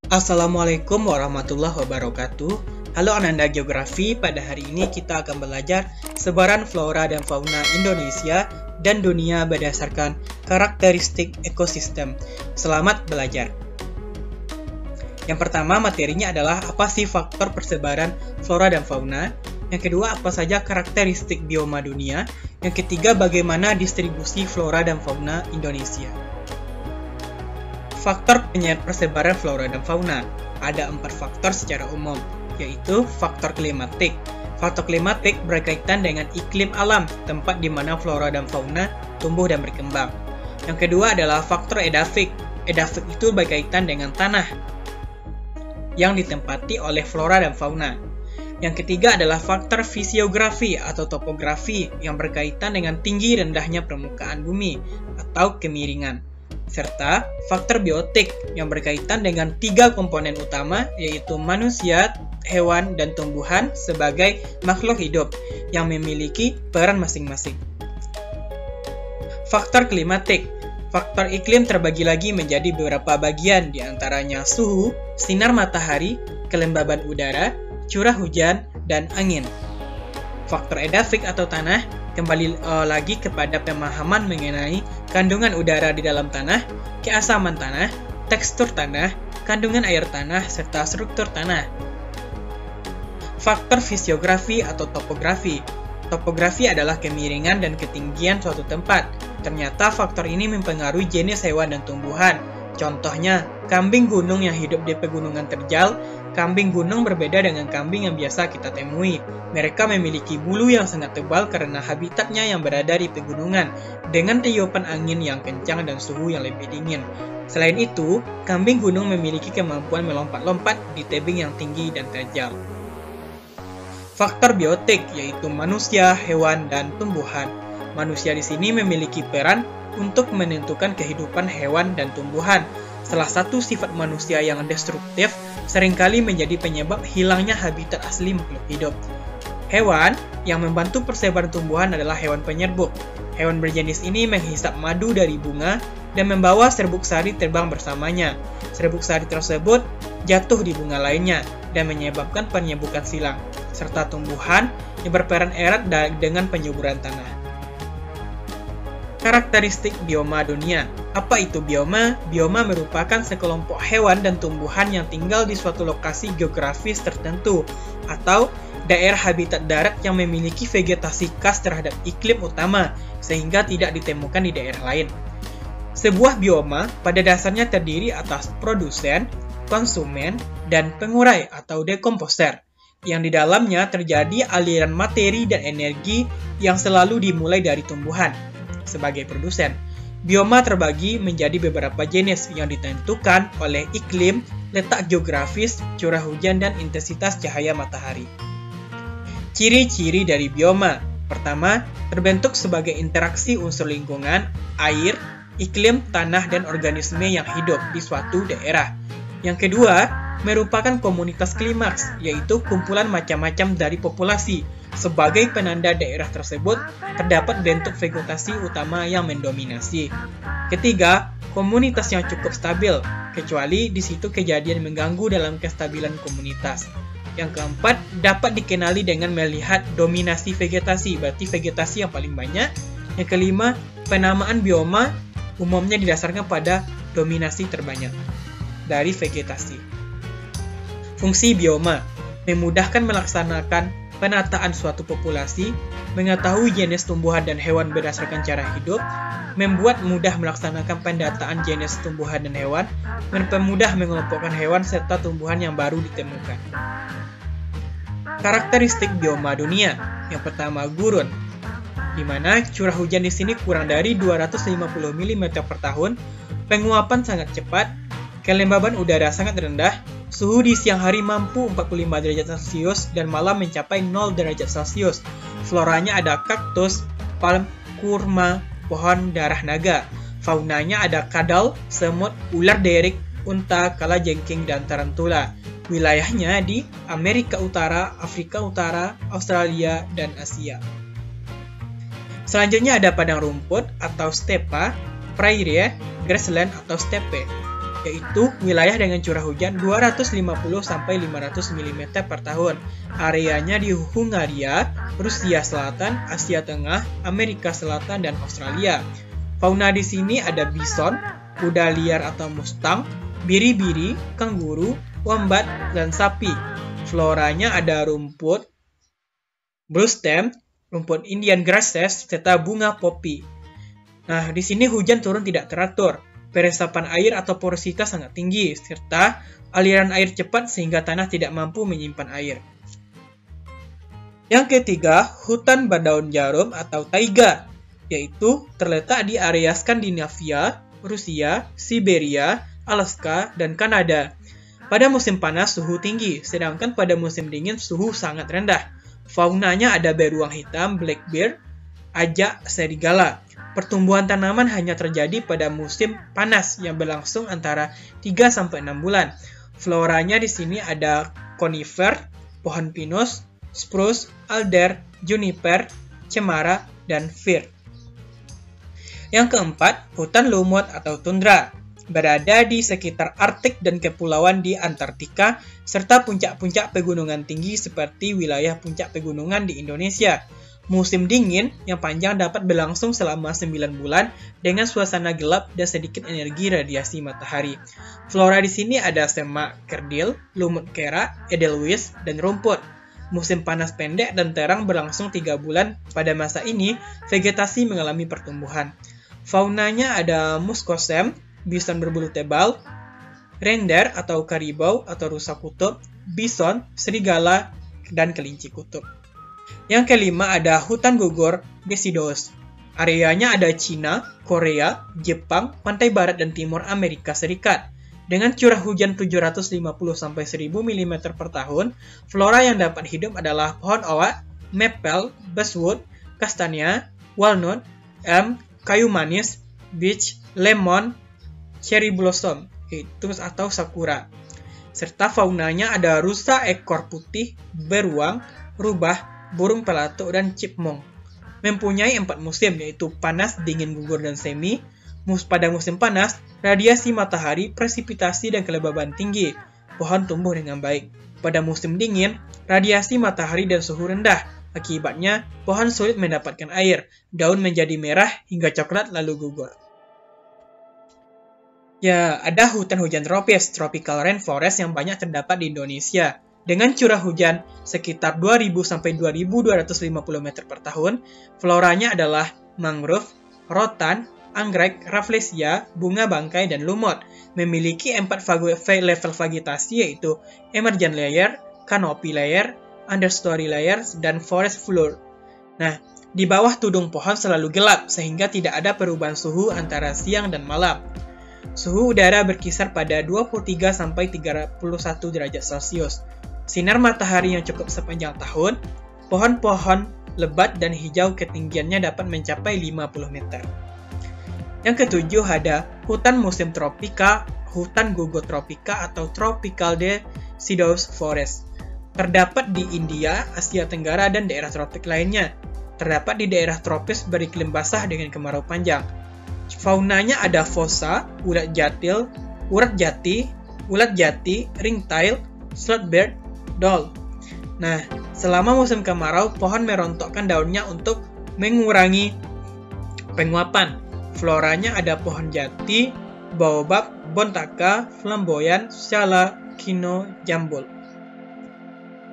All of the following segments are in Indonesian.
Assalamualaikum warahmatullahi wabarakatuh. Halo Ananda Geografi, pada hari ini kita akan belajar sebaran flora dan fauna Indonesia dan dunia berdasarkan karakteristik ekosistem. Selamat belajar. Yang pertama, materinya adalah apa sih faktor persebaran flora dan fauna. Yang kedua, apa saja karakteristik bioma dunia. Yang ketiga, bagaimana distribusi flora dan fauna Indonesia. Faktor persebaran flora dan fauna. Ada 4 faktor secara umum, yaitu faktor klimatik. Faktor klimatik berkaitan dengan iklim alam, tempat di mana flora dan fauna tumbuh dan berkembang. Yang kedua adalah faktor edafik. Edafik itu berkaitan dengan tanah yang ditempati oleh flora dan fauna. Yang ketiga adalah faktor fisiografi atau topografi yang berkaitan dengan tinggi rendahnya permukaan bumi atau kemiringan. Serta faktor biotik yang berkaitan dengan 3 komponen utama, yaitu manusia, hewan, dan tumbuhan sebagai makhluk hidup yang memiliki peran masing-masing. Faktor klimatik. Faktor iklim terbagi lagi menjadi beberapa bagian, diantaranya suhu, sinar matahari, kelembaban udara, curah hujan, dan angin. Faktor edafik atau tanah kembali lagi kepada pemahaman mengenai kandungan udara di dalam tanah, keasaman tanah, tekstur tanah, kandungan air tanah, serta struktur tanah. Faktor fisiografi atau topografi. Topografi adalah kemiringan dan ketinggian suatu tempat. Ternyata faktor ini mempengaruhi jenis hewan dan tumbuhan. Contohnya, kambing gunung yang hidup di pegunungan terjal. Kambing gunung berbeda dengan kambing yang biasa kita temui. Mereka memiliki bulu yang sangat tebal karena habitatnya yang berada di pegunungan, dengan tiupan angin yang kencang dan suhu yang lebih dingin. Selain itu, kambing gunung memiliki kemampuan melompat-lompat di tebing yang tinggi dan terjal. Faktor biotik, yaitu manusia, hewan, dan tumbuhan. Manusia di sini memiliki peran untuk menentukan kehidupan hewan dan tumbuhan. Salah satu sifat manusia yang destruktif seringkali menjadi penyebab hilangnya habitat asli makhluk hidup. Hewan yang membantu persebaran tumbuhan adalah hewan penyerbuk. Hewan berjenis ini menghisap madu dari bunga dan membawa serbuk sari terbang bersamanya. Serbuk sari tersebut jatuh di bunga lainnya dan menyebabkan penyerbukan silang, serta tumbuhan yang berperan erat dengan penyuburan tanah. Karakteristik bioma dunia. Apa itu bioma? Bioma merupakan sekelompok hewan dan tumbuhan yang tinggal di suatu lokasi geografis tertentu atau daerah habitat darat yang memiliki vegetasi khas terhadap iklim utama sehingga tidak ditemukan di daerah lain. Sebuah bioma pada dasarnya terdiri atas produsen, konsumen, dan pengurai atau dekomposer, yang di dalamnya terjadi aliran materi dan energi yang selalu dimulai dari tumbuhan. Sebagai produsen, bioma terbagi menjadi beberapa jenis yang ditentukan oleh iklim, letak geografis, curah hujan, dan intensitas cahaya matahari. Ciri-ciri dari bioma. Pertama, terbentuk sebagai interaksi unsur lingkungan, air, iklim, tanah, dan organisme yang hidup di suatu daerah. Yang kedua, merupakan komunitas klimaks, yaitu kumpulan macam-macam dari populasi. Sebagai penanda daerah tersebut, terdapat bentuk vegetasi utama yang mendominasi. Ketiga, komunitas yang cukup stabil, kecuali di situ kejadian mengganggu dalam kestabilan komunitas. Yang keempat, dapat dikenali dengan melihat dominasi vegetasi, berarti vegetasi yang paling banyak. Yang kelima, penamaan bioma umumnya didasarkan pada dominasi terbanyak dari vegetasi. Fungsi bioma memudahkan melaksanakan penataan suatu populasi, mengetahui jenis tumbuhan dan hewan berdasarkan cara hidup, membuat mudah melaksanakan pendataan jenis tumbuhan dan hewan, mempermudah mengelompokkan hewan serta tumbuhan yang baru ditemukan. Karakteristik bioma dunia. Yang pertama, gurun, di mana curah hujan di sini kurang dari 250 mm per tahun, penguapan sangat cepat, kelembaban udara sangat rendah, suhu di siang hari mampu 45 derajat Celcius dan malam mencapai 0 derajat Celcius. Floranya ada kaktus, palm, kurma, pohon darah naga. Faunanya ada kadal, semut, ular derik, unta, kalajengking, dan tarantula. Wilayahnya di Amerika Utara, Afrika Utara, Australia, dan Asia. Selanjutnya ada padang rumput atau stepa, prairie, grassland atau steppe. yaitu wilayah dengan curah hujan 250-500 mm per tahun. Areanya di Hungaria, Rusia Selatan, Asia Tengah, Amerika Selatan, dan Australia. Fauna di sini ada bison, kuda liar atau mustang, biri-biri, kanguru, wombat, dan sapi. Floranya ada rumput, bluestem, rumput Indian grasses, serta bunga poppy. Nah, di sini hujan turun tidak teratur. Peresapan air atau porositas sangat tinggi, serta aliran air cepat sehingga tanah tidak mampu menyimpan air. Yang ketiga, hutan berdaun jarum atau taiga, yaitu terletak di area Skandinavia, Rusia, Siberia, Alaska, dan Kanada. Pada musim panas suhu tinggi, sedangkan pada musim dingin suhu sangat rendah. Faunanya ada beruang hitam, blackbeard, ajak, serigala. Pertumbuhan tanaman hanya terjadi pada musim panas yang berlangsung antara 3-6 bulan. Floranya di sini ada conifer, pohon pinus, spruce, alder, juniper, cemara, dan fir. Yang keempat, hutan lumut atau tundra. Berada di sekitar Arktik dan kepulauan di Antartika, serta puncak-puncak pegunungan tinggi seperti wilayah puncak pegunungan di Indonesia. Musim dingin yang panjang dapat berlangsung selama 9 bulan dengan suasana gelap dan sedikit energi radiasi matahari. Flora di sini ada semak kerdil, lumut kera, edelweiss, dan rumput. Musim panas pendek dan terang berlangsung 3 bulan. Pada masa ini, vegetasi mengalami pertumbuhan. Faunanya ada muskosem, bison berbulu tebal, reindeer atau karibau atau rusa kutub, bison, serigala, dan kelinci kutub. Yang kelima ada hutan gugur deciduous. Areanya ada Cina, Korea, Jepang, pantai barat dan timur Amerika Serikat. Dengan curah hujan 750-1000 mm per tahun, flora yang dapat hidup adalah pohon oak, maple, basswood, kastania, walnut, elm, kayu manis, beech, lemon, cherry blossom, itu atau sakura. Serta faunanya ada rusa ekor putih, beruang, rubah, burung pelatuk, dan chipmunk. Mempunyai 4 musim, yaitu panas, dingin, gugur, dan semi. Pada musim panas, radiasi matahari, presipitasi, dan kelembaban tinggi. Pohon tumbuh dengan baik. Pada musim dingin, radiasi matahari dan suhu rendah. Akibatnya, pohon sulit mendapatkan air. Daun menjadi merah hingga coklat lalu gugur. Ya, ada hutan hujan tropis, tropical rainforest yang banyak terdapat di Indonesia. Dengan curah hujan sekitar 2000-2250 meter per tahun, floranya adalah mangrove, rotan, anggrek, rafflesia, bunga bangkai, dan lumut. Memiliki 4 level vegetasi yaitu emergent layer, canopy layer, understory layer, dan forest floor. Nah, di bawah tudung pohon selalu gelap sehingga tidak ada perubahan suhu antara siang dan malam. Suhu udara berkisar pada 23-31 derajat Celcius. Sinar matahari yang cukup sepanjang tahun, pohon-pohon lebat dan hijau ketinggiannya dapat mencapai 50 meter. Yang ketujuh ada hutan musim tropika, hutan gugur tropika atau tropical deciduous forest. Terdapat di India, Asia Tenggara, dan daerah tropik lainnya. Terdapat di daerah tropis beriklim basah dengan kemarau panjang. Faunanya ada fossa, ulat jati, ringtail, slothbird, dol. Nah, selama musim kemarau, pohon merontokkan daunnya untuk mengurangi penguapan. Floranya ada pohon jati, baobab, bontaka, flamboyan, syala, kino, jambul.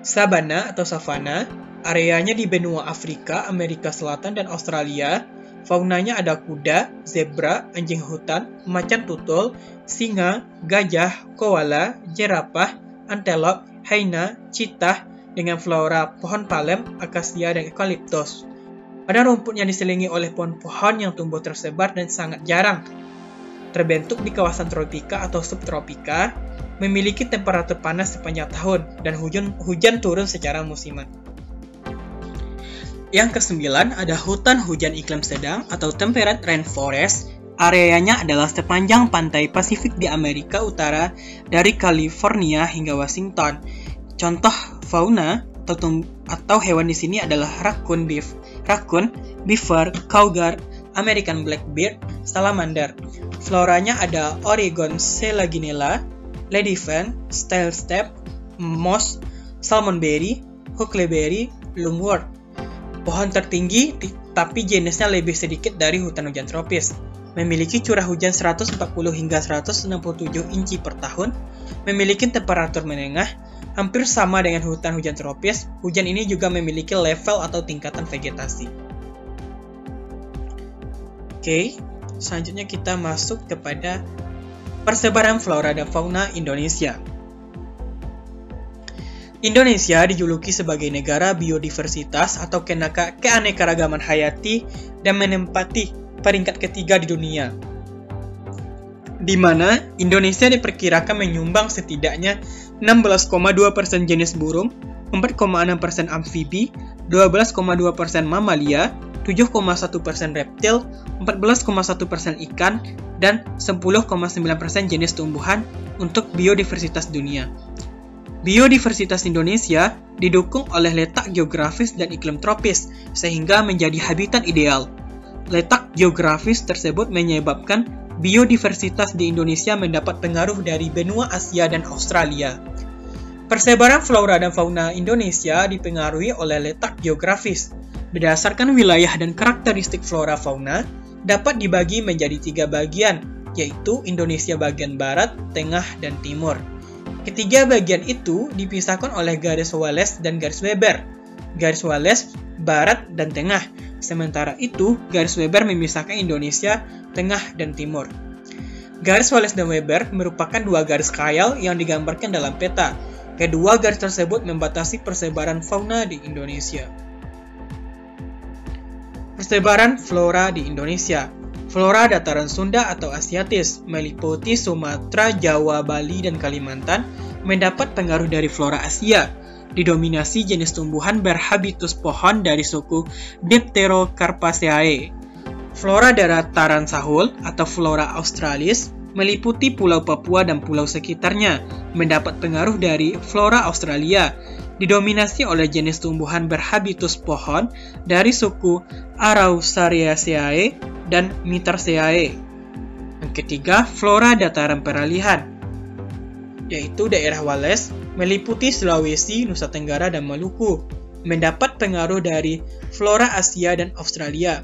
Sabana atau savana, areanya di benua Afrika, Amerika Selatan, dan Australia. Faunanya ada kuda, zebra, anjing hutan, macan tutul, singa, gajah, koala, jerapah, antelop, hyena, cheetah, dengan flora pohon palem, akasia, dan eukaliptus. Pada rumputnya diselingi oleh pohon-pohon yang tumbuh tersebar dan sangat jarang. Terbentuk di kawasan tropika atau subtropika, memiliki temperatur panas sepanjang tahun, dan hujan turun secara musiman. Yang kesembilan ada hutan hujan iklim sedang atau temperate rainforest. Areanya adalah sepanjang pantai Pasifik di Amerika Utara dari California hingga Washington. Contoh fauna atau hewan di sini adalah raccoon, beaver, cougar, American blackbeard, salamander. Floranya ada Oregon Selaginella, Ladyfern, Style Step, Moss, Salmonberry, Huckleberry, Lungwort. Pohon tertinggi, tapi jenisnya lebih sedikit dari hutan hujan tropis. Memiliki curah hujan 140 hingga 167 inci per tahun, memiliki temperatur menengah, hampir sama dengan hutan hujan tropis. Hujan ini juga memiliki level atau tingkatan vegetasi. Oke, selanjutnya kita masuk kepada persebaran flora dan fauna Indonesia. Indonesia dijuluki sebagai negara biodiversitas atau keanekaragaman hayati dan menempati peringkat ketiga di dunia, di mana Indonesia diperkirakan menyumbang setidaknya 16,2% jenis burung, 4,6% amfibi, 12,2% mamalia, 7,1% reptil, 14,1% ikan, dan 10,9% jenis tumbuhan untuk biodiversitas dunia. Biodiversitas Indonesia didukung oleh letak geografis dan iklim tropis, sehingga menjadi habitat ideal. Letak geografis tersebut menyebabkan biodiversitas di Indonesia mendapat pengaruh dari benua Asia dan Australia. Persebaran flora dan fauna Indonesia dipengaruhi oleh letak geografis. Berdasarkan wilayah dan karakteristik flora fauna, dapat dibagi menjadi 3 bagian, yaitu Indonesia bagian barat, tengah, dan timur. Ketiga bagian itu dipisahkan oleh garis Wallace dan garis Weber. Garis Wallace, barat, dan tengah. Sementara itu, garis Weber memisahkan Indonesia, tengah, dan timur. Garis Wallace dan Weber merupakan 2 garis khayal yang digambarkan dalam peta. Kedua garis tersebut membatasi persebaran fauna di Indonesia. Persebaran flora di Indonesia. Flora dataran Sunda atau Asiatis, meliputi Sumatera, Jawa, Bali, dan Kalimantan, mendapat pengaruh dari flora Asia. Didominasi jenis tumbuhan berhabitus pohon dari suku Dipterocarpaceae. Flora dataran Sahul atau Flora Australis meliputi Pulau Papua dan pulau sekitarnya, mendapat pengaruh dari flora Australia. Didominasi oleh jenis tumbuhan berhabitus pohon dari suku Araucariaceae dan Myrtaceae. Yang ketiga, flora dataran peralihan, yaitu daerah Wallace, meliputi Sulawesi, Nusa Tenggara, dan Maluku, mendapat pengaruh dari flora Asia dan Australia.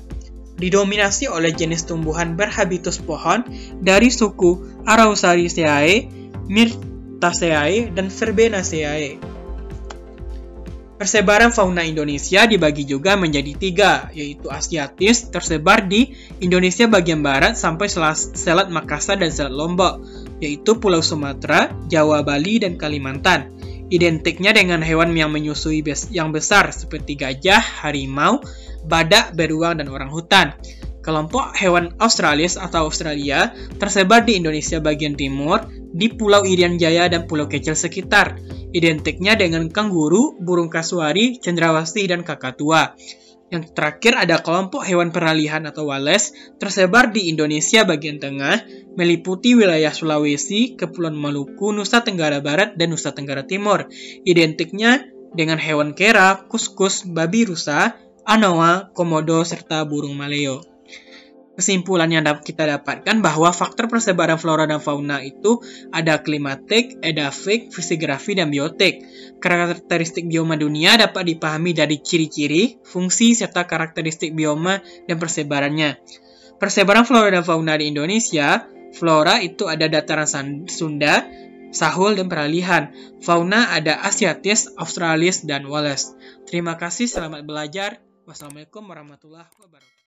Didominasi oleh jenis tumbuhan berhabitus pohon dari suku Araucariaceae, Myrtaceae, dan Verbenaceae. Persebaran fauna Indonesia dibagi juga menjadi 3, yaitu Asiatis, tersebar di Indonesia bagian barat sampai Selat Makassar dan Selat Lombok, yaitu Pulau Sumatera, Jawa, Bali, dan Kalimantan. Identiknya dengan hewan yang menyusui yang besar seperti gajah, harimau, badak, beruang, dan orangutan. Kelompok hewan Australis atau Australia tersebar di Indonesia bagian timur, di Pulau Irian Jaya dan Pulau Kecil sekitar. Identiknya dengan kanguru, burung kasuari, cendrawasih, dan kakatua. Yang terakhir ada kelompok hewan peralihan atau Wallace tersebar di Indonesia bagian tengah, meliputi wilayah Sulawesi, Kepulauan Maluku, Nusa Tenggara Barat, dan Nusa Tenggara Timur. Identiknya dengan hewan kera, kuskus, babi rusa, anoa, komodo, serta burung maleo. Kesimpulan yang kita dapatkan bahwa faktor persebaran flora dan fauna itu ada klimatik, edafik, fisigrafi, dan biotik. Karakteristik bioma dunia dapat dipahami dari ciri-ciri, fungsi, serta karakteristik bioma dan persebarannya. Persebaran flora dan fauna di Indonesia, flora itu ada dataran Sunda, Sahul, dan peralihan. Fauna ada Asiatis, Australis, dan Wallace. Terima kasih, selamat belajar. Wassalamualaikum warahmatullahi wabarakatuh.